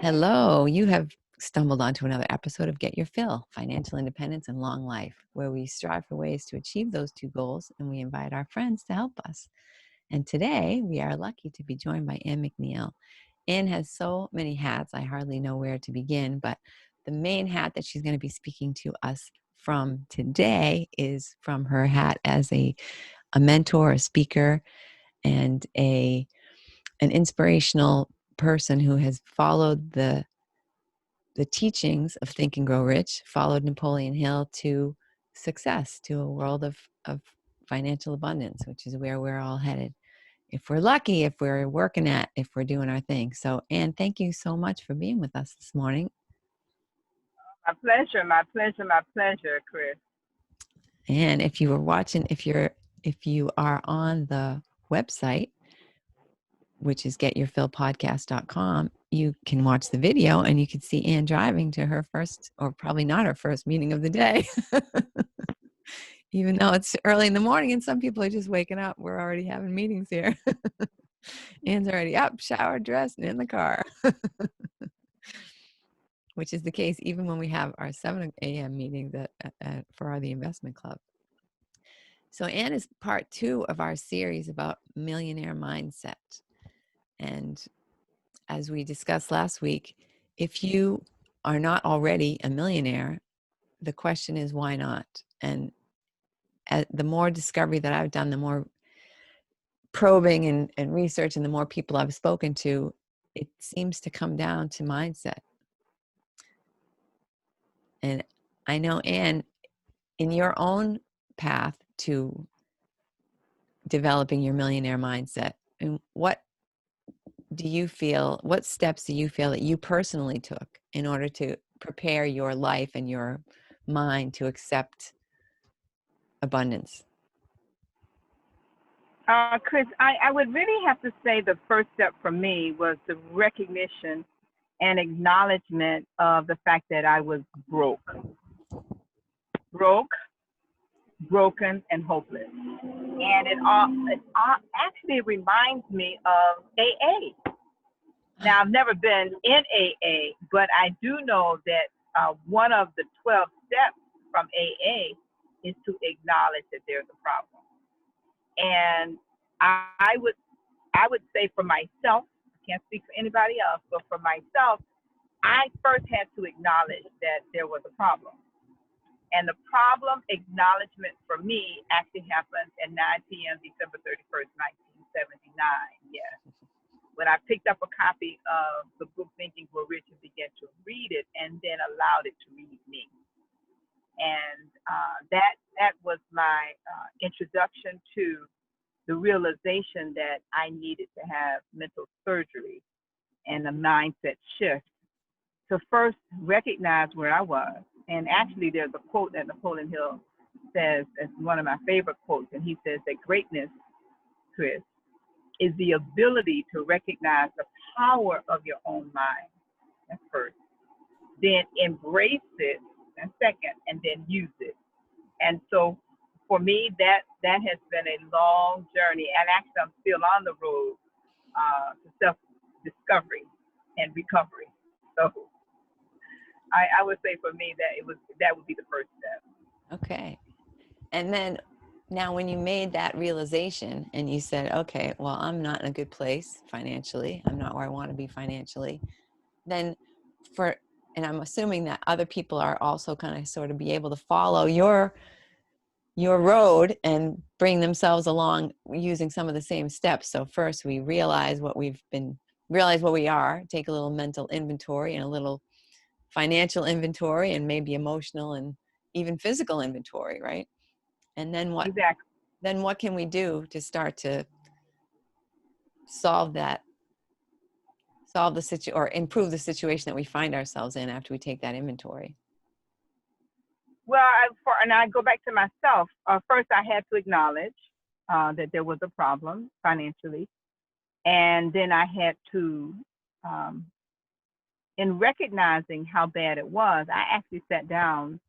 Hello, you have stumbled onto another episode of Get Your Fill, Financial Independence and Long Life, where we strive for ways to achieve those two goals and we invite our friends to help us. And today we are lucky to be joined by Ann McNeill. Ann has so many hats, I hardly know where to begin, but the main hat that she's going to be speaking to us from today is from her hat as a mentor, a speaker, and an inspirational person who has followed the teachings of Think and Grow Rich, followed Napoleon Hill to success, to a world of financial abundance, which is where we're all headed. If we're lucky, if we're working if we're doing our thing. So, Ann, thank you so much for being with us this morning. My pleasure, Chris. And if you were watching, if you are on the website, which is getyourfillpodcast.com, you can watch the video and you can see Ann driving to her first, or probably not her first meeting of the day. Even though it's early in the morning and some people are just waking up, we're already having meetings here. Ann's already up, showered, dressed, and in the car. Which is the case even when we have our 7 a.m. meetings for the investment club. So Ann is part 2 of our series about millionaire mindset. And as we discussed last week, if you are not already a millionaire, the question is, why not? And the more discovery that I've done, the more probing and research, and the more people I've spoken to, it seems to come down to mindset. And I know, Ann, in your own path to developing your millionaire mindset, and what steps do you feel that you personally took in order to prepare your life and your mind to accept abundance? Chris, I would really have to say the first step for me was the recognition and acknowledgement of the fact that I was broke, broken, and hopeless. And it actually reminds me of AA. Now, I've never been in AA, but I do know that one of the 12 steps from AA is to acknowledge that there's a problem. And I would say for myself, I can't speak for anybody else, but for myself, I first had to acknowledge that there was a problem. And the problem acknowledgement for me actually happened at 9 p.m. December 31st, 1979. Yes. When I picked up a copy of the book Think and Grow Rich and began to read it, and then allowed it to read me. And that was my introduction to the realization that I needed to have mental surgery and a mindset shift to first recognize where I was. And actually, there's a quote that Napoleon Hill says, it's one of my favorite quotes, and he says that greatness, Chris, is the ability to recognize the power of your own mind. That's first. Then embrace it, and second, and then use it. And so for me, that has been a long journey. And actually, I'm still on the road to self-discovery and recovery. So I would say for me that would be the first step. Okay. And then now when you made that realization and you said, okay, well, I'm not in a good place financially, I'm not where I want to be financially, then and I'm assuming that other people are also kind of sort of be able to follow your road and bring themselves along using some of the same steps. So first we realize what we are, take a little mental inventory and a little financial inventory and maybe emotional and even physical inventory, right? And then what? Exactly. Then what can we do to start to solve the situation or improve the situation that we find ourselves in after we take that inventory? Well, and I go back to myself. First, I had to acknowledge that there was a problem financially, and then I had to, in recognizing how bad it was, I actually sat down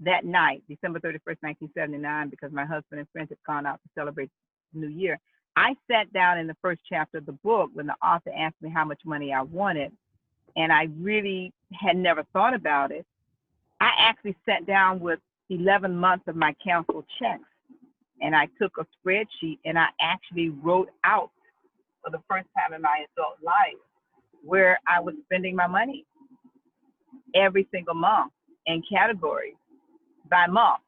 that night, December 31st, 1979, because my husband and friends had gone out to celebrate the New Year. I sat down in the first chapter of the book when the author asked me how much money I wanted. and I really had never thought about it. I actually sat down with 11 months of my council checks, and I took a spreadsheet and I actually wrote out for the first time in my adult life where I was spending my money every single month in categories by month.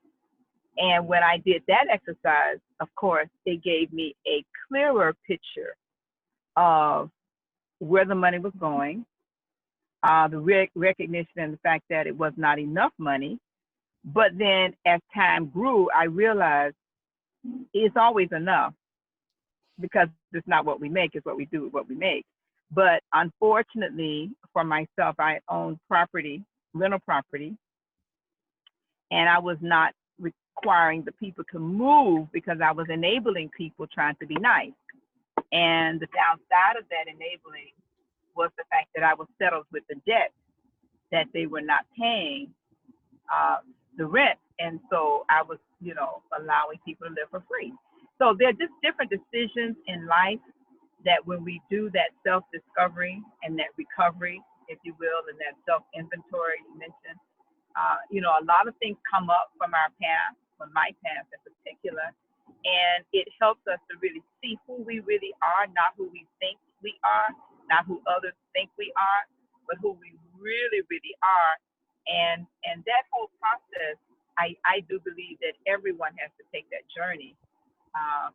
And when I did that exercise, of course, it gave me a clearer picture of where the money was going, the recognition and the fact that it was not enough money. But then as time grew, I realized it's always enough because it's not what we make, it's what we do with what we make. But unfortunately for myself, I owned property, rental property, and I was not requiring the people to move because I was enabling people trying to be nice. And the downside of that enabling was the fact that I was settled with the debt that they were not paying the rent. And so I was, allowing people to live for free. So there are just different decisions in life that when we do that self-discovery and that recovery, if you will, and that self-inventory you mentioned, a lot of things come up from our past, from my past in particular, and it helps us to really see who we really are, not who we think we are, not who others think we are, but who we really, really are. And that whole process, I do believe that everyone has to take that journey.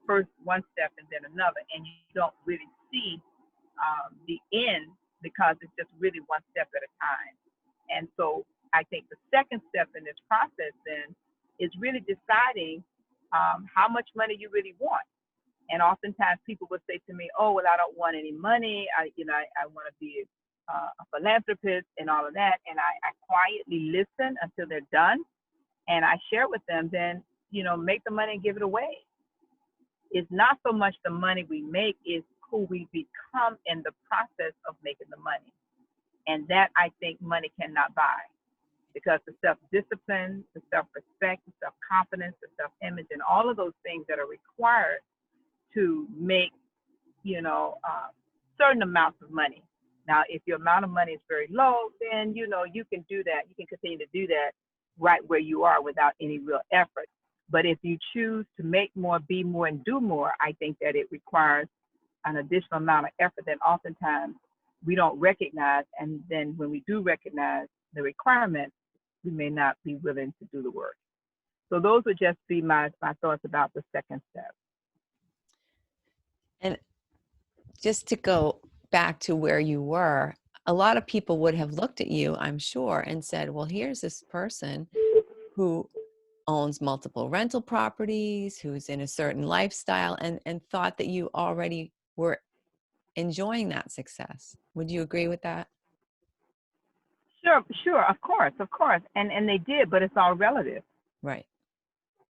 First one step and then another, and you don't really see the end because it's just really one step at a time. And so I think the second step in this process then is really deciding how much money you really want. And oftentimes people would say to me, "Oh, well, I don't want any money. I want to be a philanthropist and all of that." And I quietly listen until they're done, and I share with them. Then make the money and give it away. It's not so much the money we make; is who we become in the process of making the money. And that I think money cannot buy, because the self-discipline, the self-respect, the self-confidence, the self-image, and all of those things that are required to make, certain amounts of money. Now, if your amount of money is very low, then, you can do that. You can continue to do that right where you are without any real effort. But if you choose to make more, be more, and do more, I think that it requires an additional amount of effort that oftentimes we don't recognize. And then when we do recognize the requirements, we may not be willing to do the work. So those would just be my thoughts about the second step. And just to go back to where you were, a lot of people would have looked at you, I'm sure, and said, well, here's this person who owns multiple rental properties, who's in a certain lifestyle, and thought that you already were enjoying that success. Would you agree with that? Sure, of course. And they did, but it's all relative. Right.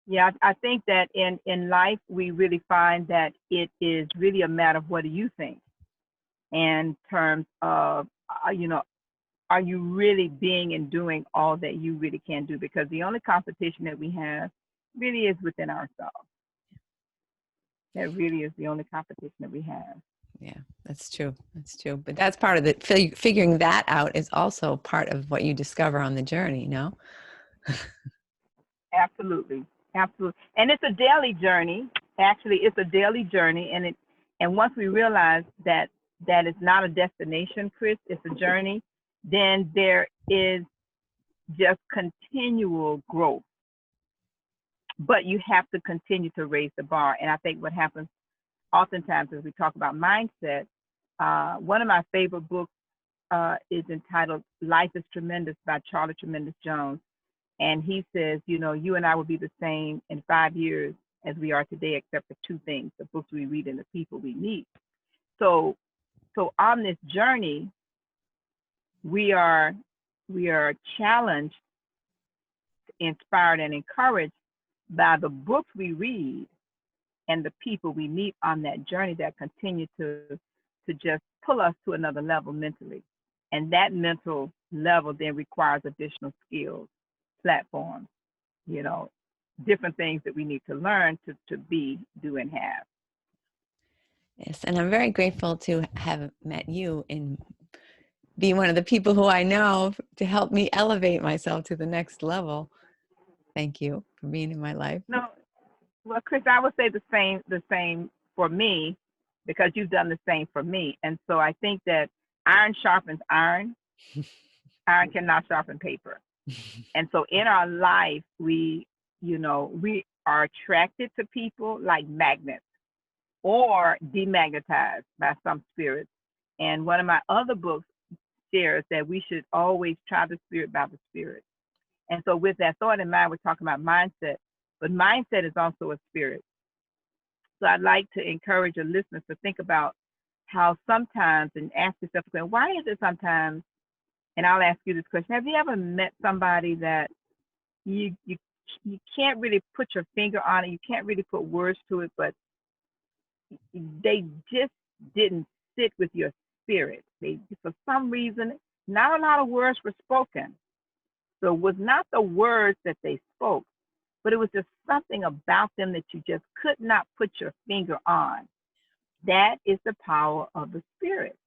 Yeah, I think that in life, we really find that it is really a matter of what do you think in terms of, are you really being and doing all that you really can do? Because the only competition that we have really is within ourselves. That really is the only competition that we have. Yeah, that's true. That's true. But that's part of the figuring that out is also part of what you discover on the journey, no? Absolutely. And it's a daily journey. Actually, it's a daily journey. And once we realize that it's not a destination, Chris, it's a journey, then there is just continual growth. But you have to continue to raise the bar. And I think what happens oftentimes as we talk about mindset, one of my favorite books is entitled Life is Tremendous by Charlie Tremendous Jones. And he says, you and I will be the same in 5 years as we are today, except for two things: the books we read and the people we meet. So on this journey, we are challenged, inspired, and encouraged by the books we read and the people we meet on that journey that continue to just pull us to another level mentally. And that mental level then requires additional skills, platforms, different things that we need to learn to be, do, and have. Yes, and I'm very grateful to have met you in be one of the people who I know to help me elevate myself to the next level. Thank you for being in my life. No, well, Chris, I would say the same for me, because you've done the same for me. And so I think that iron sharpens iron. Iron cannot sharpen paper. And so in our life, we are attracted to people like magnets or demagnetized by some spirits. And one of my other books shares that we should always try the spirit by the spirit. And so with that thought in mind, we're talking about mindset, but mindset is also a spirit. So I'd like to encourage your listeners to think about how sometimes, and ask yourself the question, why is it sometimes, and I'll ask you this question, have you ever met somebody that you can't really put your finger on it, you can't really put words to it, but they just didn't sit with your spirit. They, for some reason, not a lot of words were spoken. So it was not the words that they spoke, but it was just something about them that you just could not put your finger on. That is the power of the spirit.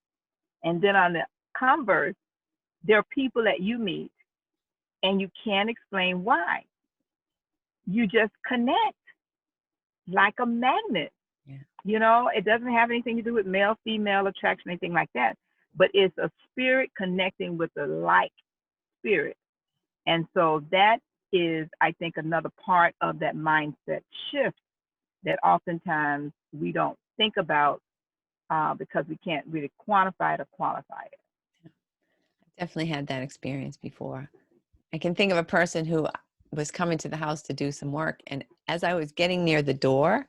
And then on the converse, there are people that you meet and you can't explain why. You just connect like a magnet. Yeah. You know, it doesn't have anything to do with male, female attraction, anything like that. But it's a spirit connecting with a like spirit. And so that is, I think, another part of that mindset shift that oftentimes we don't think about because we can't really quantify it or qualify it. I definitely had that experience before. I can think of a person who was coming to the house to do some work. And as I was getting near the door,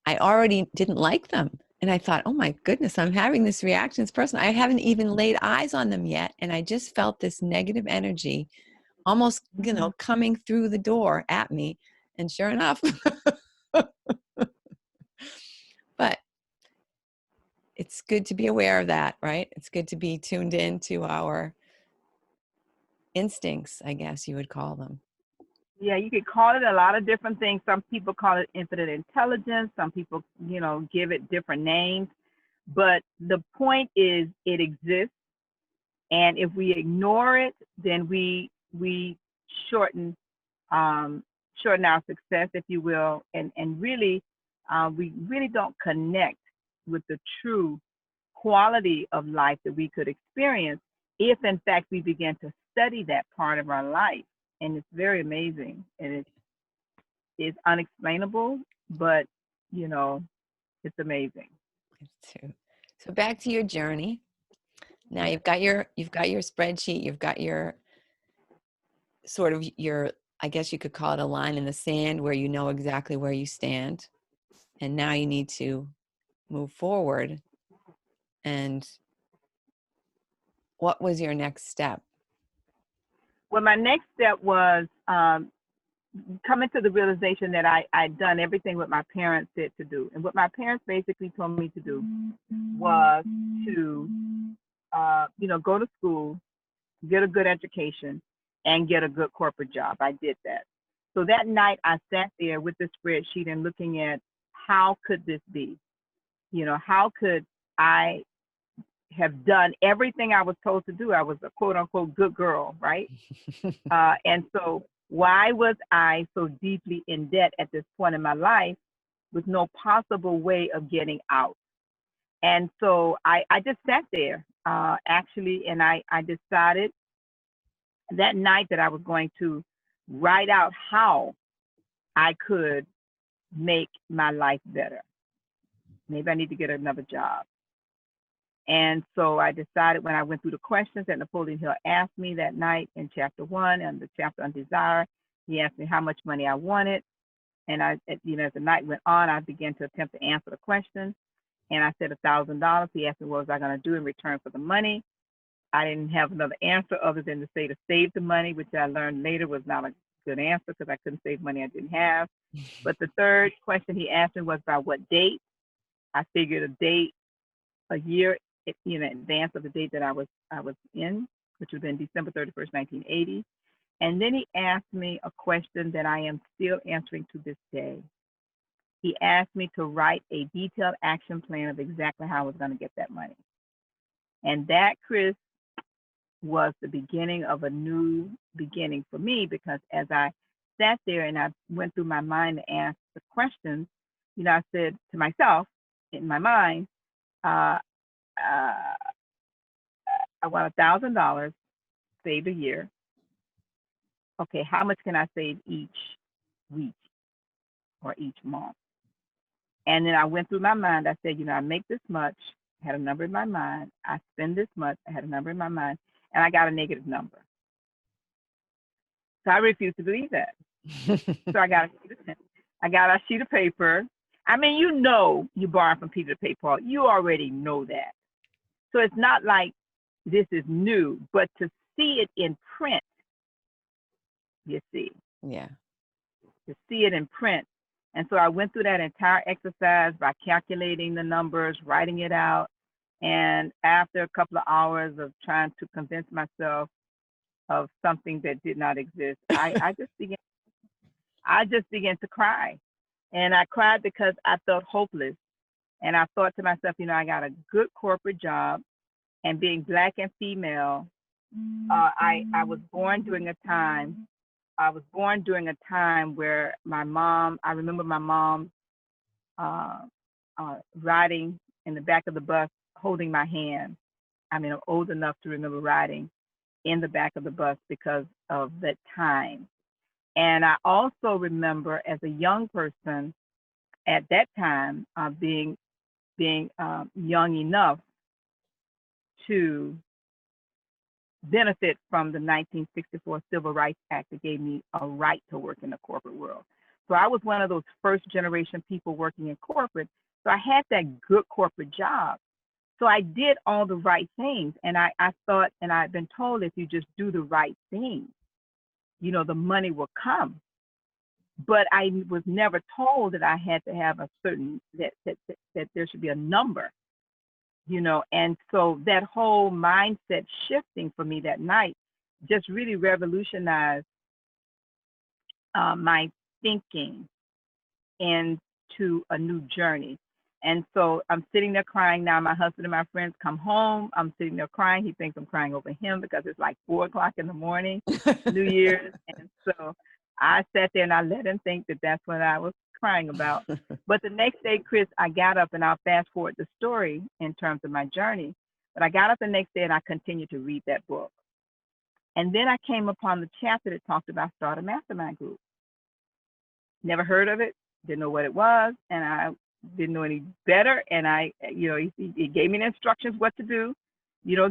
I already didn't like them. And I thought, oh my goodness, I'm having this reaction. This person, I haven't even laid eyes on them yet. And I just felt this negative energy almost, coming through the door at me. And sure enough, but it's good to be aware of that, right? It's good to be tuned in to our instincts, I guess you would call them. Yeah, you could call it a lot of different things. Some people call it infinite intelligence. Some people, give it different names. But the point is, it exists, and if we ignore it, then we shorten shorten our success, if you will, and really we really don't connect with the true quality of life that we could experience if, in fact, we begin to study that part of our life. And it's very amazing, and it's unexplainable, but it's amazing. So back to your journey. Now you've got your spreadsheet, you've got your sort of your, I guess you could call it a line in the sand where you know exactly where you stand. And now you need to move forward. And what was your next step? Well, my next step was coming to the realization that I'd done everything what my parents said to do. And what my parents basically told me to do was to, go to school, get a good education, and get a good corporate job. I did that. So that night I sat there with the spreadsheet and looking at how could this be? How could I have done everything I was told to do? I was a quote unquote good girl, right? And so why was I so deeply in debt at this point in my life with no possible way of getting out? And so I just sat there actually, and I decided that night that I was going to write out how I could make my life better. Maybe I need to get another job. And so I decided, when I went through the questions that Napoleon Hill asked me that night in chapter 1 and the chapter on desire, he asked me how much money I wanted. And as the night went on, I began to attempt to answer the question. And I said $1,000. He asked me what was I going to do in return for the money. I didn't have another answer other than to say to save the money, which I learned later was not a good answer because I couldn't save money I didn't have. But the third question he asked me was about what date. I figured a date a year in advance of the date that I was in, which would have been December 31st, 1980. And then he asked me a question that I am still answering to this day. He asked me to write a detailed action plan of exactly how I was going to get that money. And that, Chris, was the beginning of a new beginning for me, because as I sat there and I went through my mind to ask the questions, I said to myself in my mind, uh, uh, I want $1,000 saved a year. Okay, how much can I save each week or each month? And then I went through my mind. I said, I make this much, I had a number in my mind. I spend this much, I had a number in my mind, and I got a negative number. So I refused to believe that. So I got a sheet of paper. I mean, you borrow from Peter to pay Paul. You already know that. So it's not like this is new, but to see it in print, you see. Yeah. To see it in print. And so I went through that entire exercise by calculating the numbers, writing it out. And after a couple of hours of trying to convince myself of something that did not exist, I just began to cry. And I cried because I felt hopeless. And I thought to myself, I got a good corporate job, and being Black and female, I was born during a time. Where my mom, I remember my mom uh, riding in the back of the bus, holding my hand. I mean, I'm old enough to remember riding in the back of the bus because of that time. And I also remember as a young person at that time being young enough to benefit from the 1964 Civil Rights Act that gave me a right to work in the corporate world. So I was one of those first generation people working in corporate. So I had that good corporate job. So I did all the right things. And I thought, and I've been told, if you just do the right thing, the money will come. But I was never told that I had to have a certain, that there should be a number. And so that whole mindset shifting for me that night just really revolutionized my thinking into a new journey. And so I'm sitting there crying now. My husband and my friends come home. I'm sitting there crying. He thinks I'm crying over him because it's like 4:00 in the morning, New Year's. And so I sat there and I let him think that that's what I was crying about. But the next day, Chris, I got up, and I'll fast forward the story in terms of my journey. But I got up the next day and I continued to read that book. And then I came upon the chapter that talked about start a mastermind group. Never heard of it, didn't know what it was, and I didn't know any better. And he gave me the instructions what to do.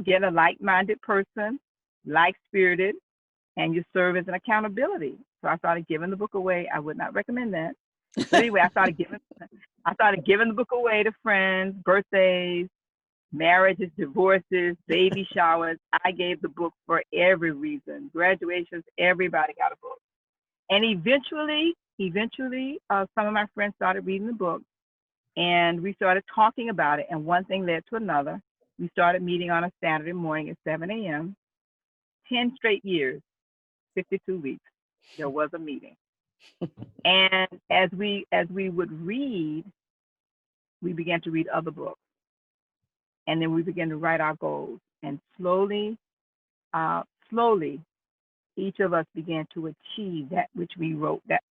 Get a like-minded person, like-spirited, and you serve as an accountability. So I started giving the book away. I would not recommend that. But anyway, I started giving the book away to friends, birthdays, marriages, divorces, baby showers. I gave the book for every reason. Graduations, everybody got a book. And eventually, some of my friends started reading the book, and we started talking about it. And one thing led to another. We started meeting on a Saturday morning at 7 a.m. 10 straight years, 52 weeks, there was a meeting. And as we would read, we began to read other books. And then we began to write our goals. And slowly, each of us began to achieve that which we wrote, that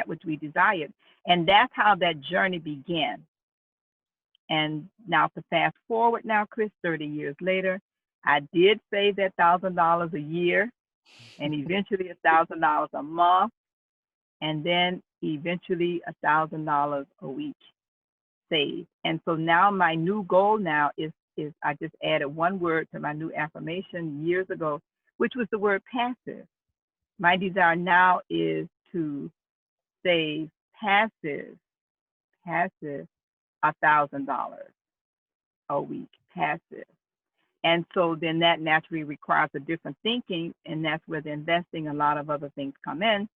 which we desired. And that's how that journey began. And now to fast forward now, Chris, 30 years later, I did save that $1,000 a year, and eventually $1,000 a month, and then eventually $1,000 a week saved. And so now my new goal now is I just added one word to my new affirmation years ago, which was the word passive. My desire now is to save passive $1,000 a week, passive. And so then that naturally requires a different thinking, and that's where the investing, a lot of other things come in.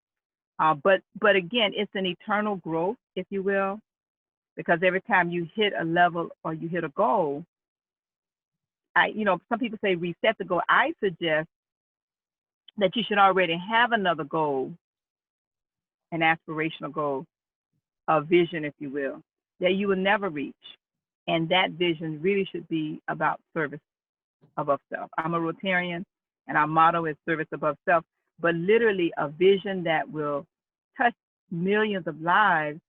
But again, it's an eternal growth, if you will, because every time you hit a level or you hit a goal, some people say reset the goal. I suggest that you should already have another goal, an aspirational goal, a vision, if you will, that you will never reach. And that vision really should be about service above self. I'm a Rotarian, and our motto is service above self, but literally a vision that will touch millions of lives,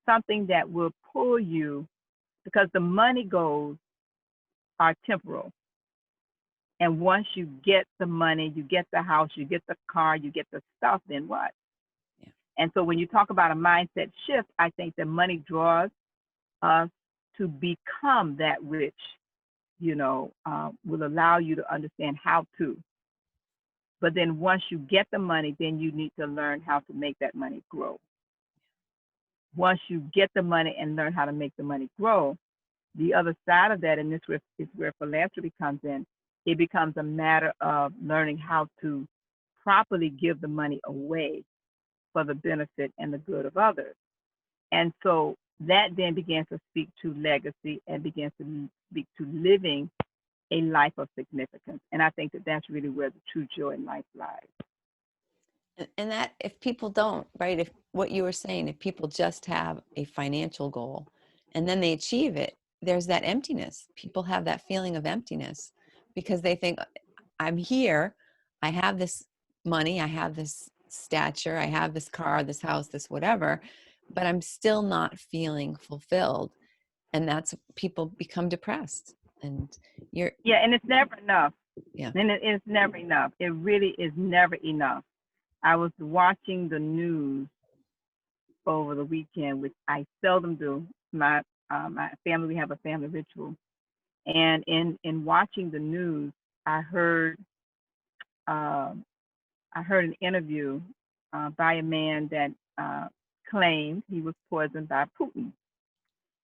something that will pull you, because the money goals are temporal. And once you get the money, you get the house, you get the car, you get the stuff, then what? Yeah. And so when you talk about a mindset shift, I think that money draws us to become that which, will allow you to understand how to. But then once you get the money, then you need to learn how to make that money grow. Once you get the money and learn how to make the money grow, the other side of that, and this is where philanthropy comes in, it becomes a matter of learning how to properly give the money away for the benefit and the good of others. And so that then begins to speak to legacy and begins to speak to living a life of significance. And I think that that's really where the true joy in life lies. And that if people don't, right, if what you were saying, if people just have a financial goal and then they achieve it, there's that emptiness. People have that feeling of emptiness because they think, I'm here, I have this money, I have this stature, I have this car, this house, this whatever, but I'm still not feeling fulfilled. And that's, people become depressed. And and it's never enough. Yeah. And it's never enough. It really is never enough. I was watching the news over the weekend, which I seldom do. My family, we have a family ritual, and in watching the news, I heard an interview by a man that claimed he was poisoned by Putin.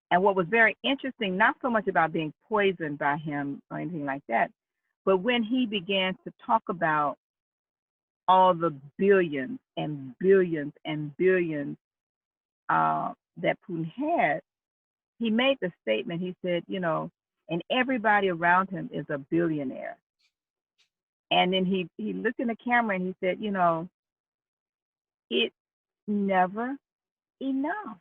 And what was very interesting, not so much about being poisoned by him or anything like that, but when he began to talk about all the billions and billions and billions that Putin had, he made the statement. He said, and everybody around him is a billionaire. And then he looked in the camera and he said, it's never enough.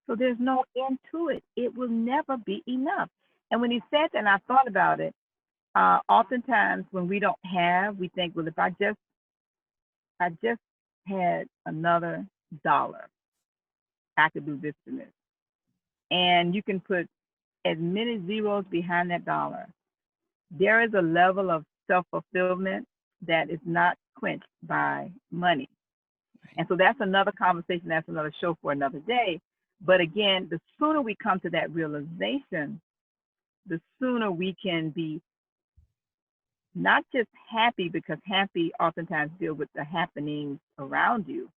So there's no end to it. It will never be enough. And when he said that, and I thought about it, oftentimes when we don't have, we think, well, if I just had another dollar, I could do this and this. And you can put as many zeros behind that dollar. There is a level of self-fulfillment that is not quenched by money. And so that's another conversation, that's another show for another day. But again, the sooner we come to that realization, the sooner we can be not just happy, because happy oftentimes deal with the happenings around you,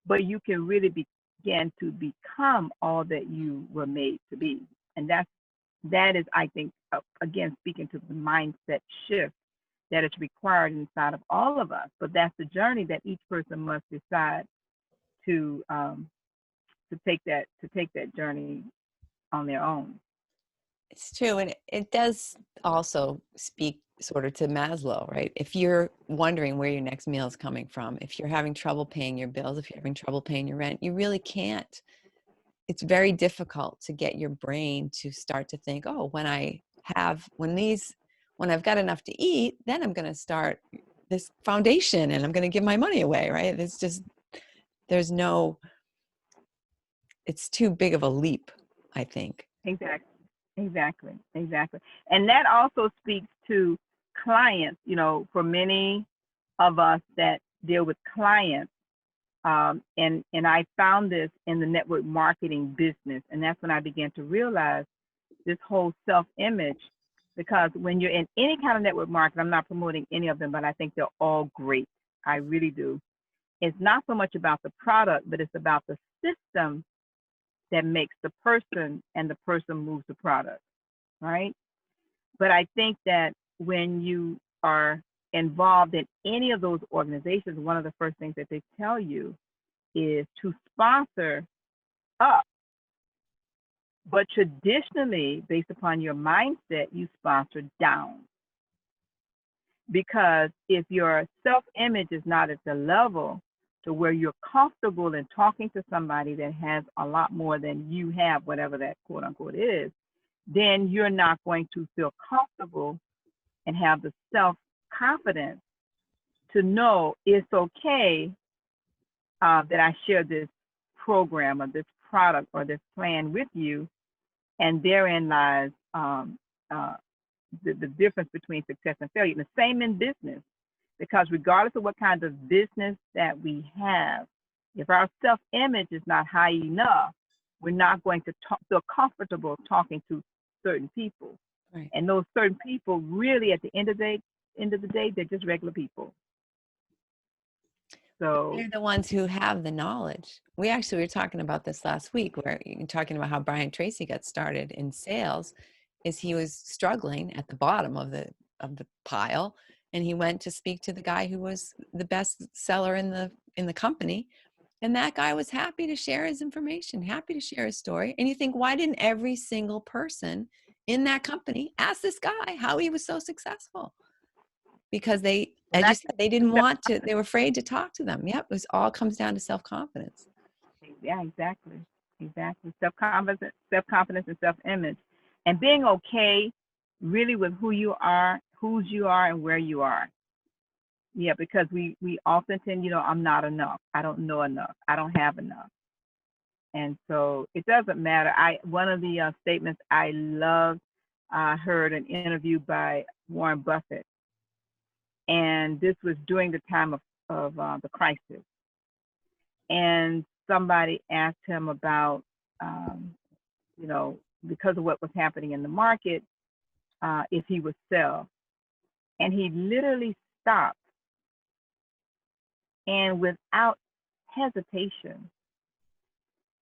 but you can really begin to become all that you were made to be. And that is, I think, again, speaking to the mindset shift that is required inside of all of us. But that's the journey that each person must decide to take that journey on their own. It's true. And it does also speak sort of to Maslow, right? If you're wondering where your next meal is coming from, if you're having trouble paying your bills, if you're having trouble paying your rent, you really can't. It's very difficult to get your brain to start to think, oh, when I've got enough to eat, then I'm going to start this foundation and I'm going to give my money away, right? It's too big of a leap, I think. Exactly. And that also speaks to clients, for many of us that deal with clients. And I found this in the network marketing business. And that's when I began to realize this whole self-image, because when you're in any kind of network marketing, I'm not promoting any of them, but I think they're all great. I really do. It's not so much about the product, but it's about the system that makes the person, and the person moves the product, right? But I think that when you are involved in any of those organizations, one of the first things that they tell you is to sponsor up. But traditionally, based upon your mindset, you sponsor down. Because if your self-image is not at the level to where you're comfortable in talking to somebody that has a lot more than you have, whatever that quote unquote is, then you're not going to feel comfortable and have the self confidence to know it's okay that I share this program or this product or this plan with you, and therein lies uh, the difference between success and failure. And the same in business, because regardless of what kind of business that we have, if our self-image is not high enough, we're not going to feel comfortable talking to certain people. Right. And those certain people, really, at the end of the day, they're just regular people. So They're the ones who have the knowledge. We actually were talking about this last week, where you're talking about how Brian Tracy got started in sales, is he was struggling at the bottom of the pile, and he went to speak to the guy who was the best seller in the company, and that guy was happy to share his information, happy to share his story. And you think, why didn't every single person in that company ask this guy how he was so successful? Because they, and as you that's said, they didn't want to, they were afraid to talk to them. Yep, it was all comes down to self-confidence. yeah, exactly. Self-confidence and self-image. And being okay really with whose you are and where you are. Yeah, because we often tend, I'm not enough. I don't know enough. I don't have enough. And so it doesn't matter. One of the statements I loved, I heard an interview by Warren Buffett, and this was during the time of the crisis. And somebody asked him about, because of what was happening in the market, if he would sell. And he literally stopped, and without hesitation,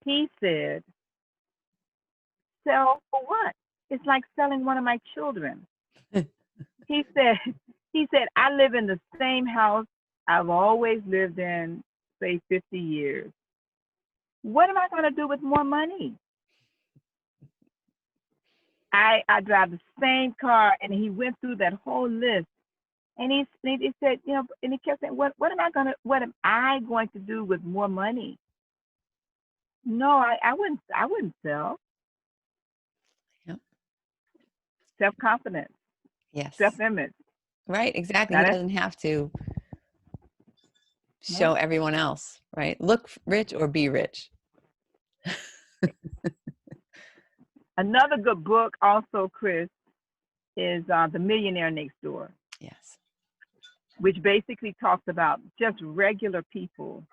he said, "Sell for what? It's like selling one of my children." He said, "I live in the same house I've always lived in, say 50 years. What am I going to do with more money? I drive the same car." And he went through that whole list. And he said, and he kept saying, what am I going to do with more money? No, I wouldn't sell. Yep. Self-confidence, Yes. self-image. Right, exactly. Now He that's doesn't have to show no. everyone else, right? Look rich or be rich. Another good book also, Chris, is The Millionaire Next Door, Yes. which basically talks about just regular people.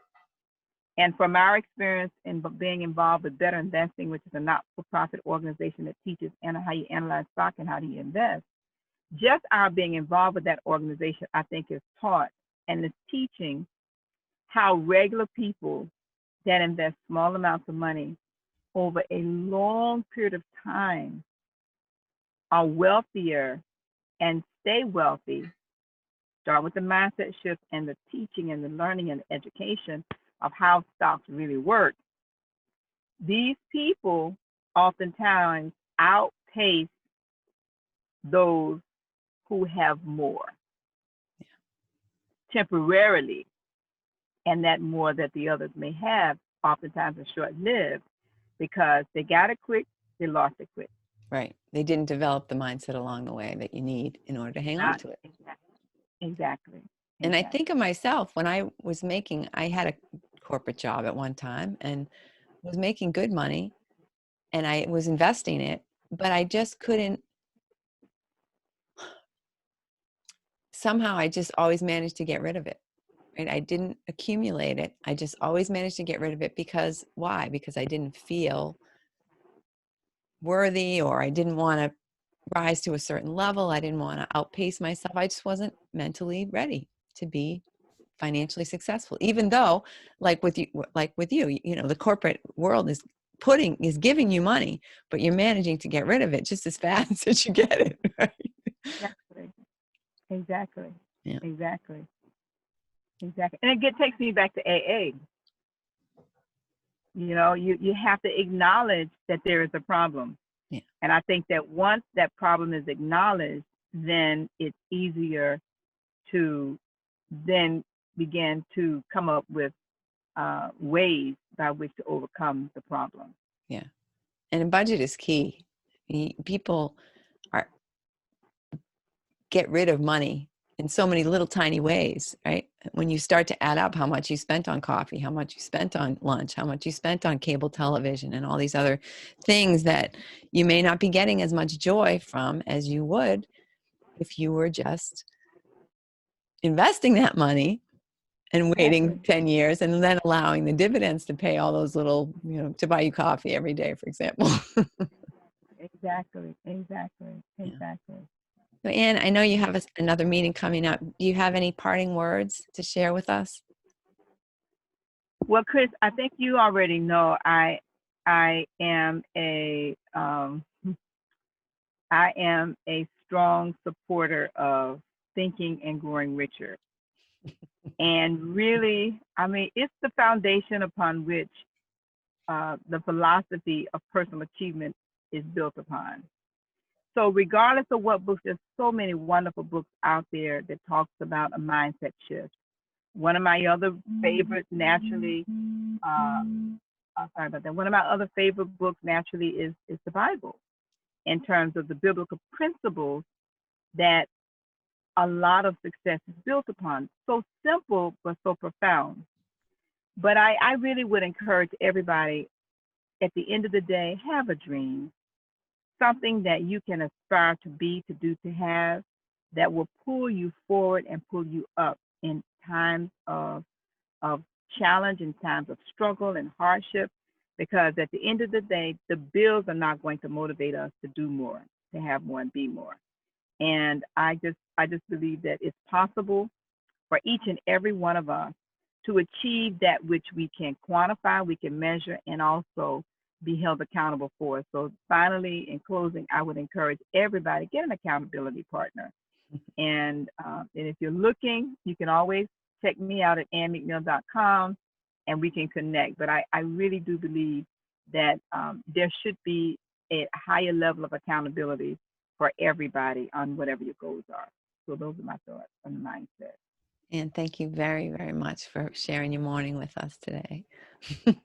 And from our experience in being involved with Better Investing, which is a not-for-profit organization that teaches how you analyze stock and how do you invest, just our being involved with that organization, I think, is taught and is teaching how regular people that invest small amounts of money over a long period of time are wealthier and stay wealthy. Start with the mindset shift and the teaching and the learning and the education of how stocks really work. These people oftentimes outpace those who have more temporarily, and that more that the others may have oftentimes is short-lived because they got it quick, they lost it quick. Right. They didn't develop the mindset along the way that you need in order to hang on to it. Exactly. And I think of myself when I had a corporate job at one time and was making good money, and I was investing it, but I just couldn't, somehow I just always managed to get rid of it. Right? I didn't accumulate it. I just always managed to get rid of it because why? Because I didn't feel worthy, or I didn't want to rise to a certain level. I didn't want to outpace myself. I just wasn't mentally ready to be financially successful, even though like with you, the corporate world is giving you money, but you're managing to get rid of it just as fast as you get it. Right? Exactly. Yeah. Exactly. And it takes me back to AA. You have to acknowledge that there is a problem. Yeah. And I think that once that problem is acknowledged, then it's easier to then begin to come up with ways by which to overcome the problem. Yeah. And a budget is key. People get rid of money in so many little tiny ways, right? When you start to add up how much you spent on coffee, how much you spent on lunch, how much you spent on cable television and all these other things that you may not be getting as much joy from as you would if you were just investing that money and waiting Exactly. 10 years and then allowing the dividends to pay all those little, to buy you coffee every day, for example. Exactly. Exactly. Yeah. Exactly. So Anne, I know you have another meeting coming up. Do you have any parting words to share with us? Well, Chris, I think you already know I am a I am a strong supporter of thinking and growing richer. And really, I mean, it's the foundation upon which the philosophy of personal achievement is built upon. So regardless of what books, there's so many wonderful books out there that talks about a mindset shift. One of my other favorites, naturally, sorry about that. One of my other favorite books, naturally, is the Bible, in terms of the biblical principles that a lot of success is built upon. So simple, but so profound. But I really would encourage everybody, at the end of the day, have a dream, something that you can aspire to be, to do, to have, that will pull you forward and pull you up in times of challenge, in times of struggle and hardship. Because at the end of the day, the bills are not going to motivate us to do more, to have more and be more. And I just believe that it's possible for each and every one of us to achieve that which we can quantify, we can measure, and also be held accountable for. So finally, in closing, I would encourage everybody, get an accountability partner. And if you're looking, you can always check me out at annmcneill.com and we can connect. But I really do believe that there should be a higher level of accountability for everybody on whatever your goals are. So those are my thoughts on the mindset. And thank you very, very much for sharing your morning with us today. Thank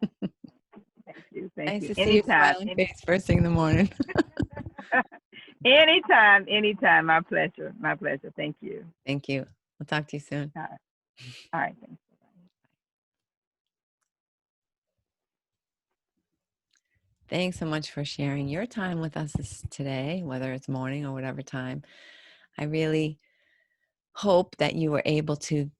you. Thank Nice you. to see your Anytime. smiling face first thing in the morning. Anytime. Anytime. My pleasure. My pleasure. Thank you. Thank you. We'll talk to you soon. All right. All right. Thanks. Thanks so much for sharing your time with us today, whether it's morning or whatever time. I really hope that you were able to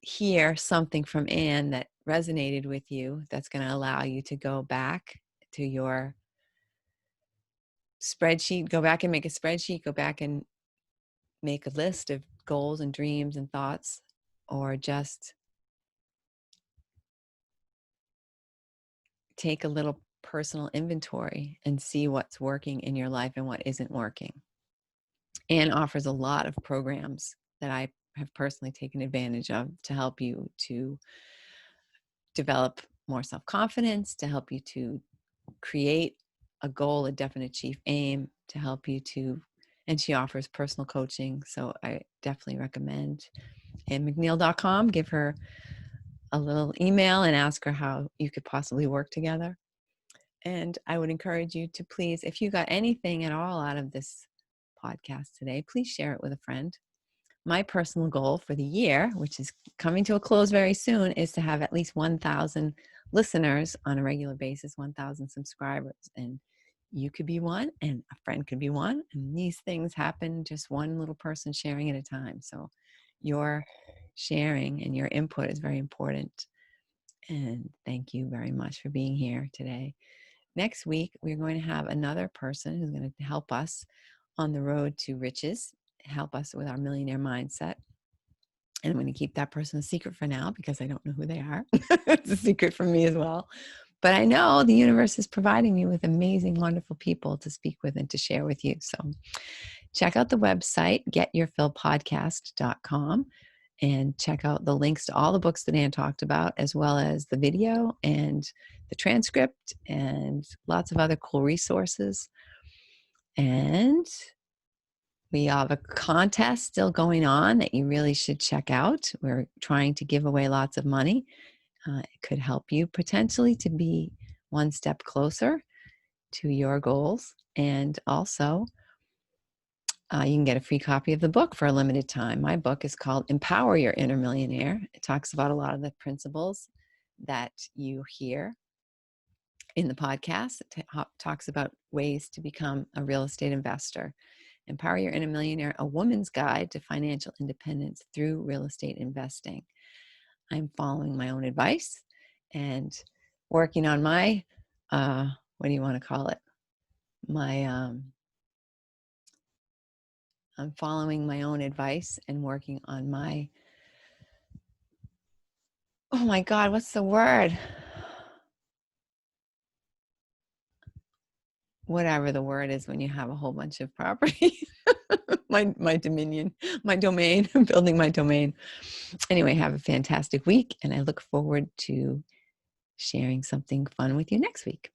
hear something from Anne that resonated with you, that's going to allow you to go back to your spreadsheet, go back and make a spreadsheet, go back and make a list of goals and dreams and thoughts, or just take a little personal inventory and see what's working in your life and what isn't working. Anne offers a lot of programs that I have personally taken advantage of to help you to develop more self-confidence, to help you to create a goal, a definite chief aim, to help you to, and she offers personal coaching. So I definitely recommend. And McNeill.com, give her a little email and ask her how you could possibly work together. And I would encourage you to please, if you got anything at all out of this podcast today, please share it with a friend. My personal goal for the year, which is coming to a close very soon, is to have at least 1,000 listeners on a regular basis, 1,000 subscribers. And you could be one, and a friend could be one. And these things happen just one little person sharing at a time. So your sharing and your input is very important. And thank you very much for being here today. Next week, we're going to have another person who's going to help us on the road to riches, help us with our millionaire mindset. And I'm going to keep that person a secret for now because I don't know who they are. It's a secret from me as well. But I know the universe is providing me with amazing, wonderful people to speak with and to share with you. So check out the website, getyourfillpodcast.com, and check out the links to all the books that Ann talked about, as well as the video and the transcript and lots of other cool resources. And we have a contest still going on that you really should check out. We're trying to give away lots of money. It could help you potentially to be one step closer to your goals. And also, You can get a free copy of the book for a limited time. My book is called Empower Your Inner Millionaire. It talks about a lot of the principles that you hear in the podcast. It talks about ways to become a real estate investor. Empower Your Inner Millionaire, a woman's guide to financial independence through real estate investing. I'm following my own advice and working on my, what do you want to call it? I'm following my own advice and working on my, oh my God, what's the word? Whatever the word is when you have a whole bunch of property. my dominion, my domain. I'm building my domain. Anyway, have a fantastic week, and I look forward to sharing something fun with you next week.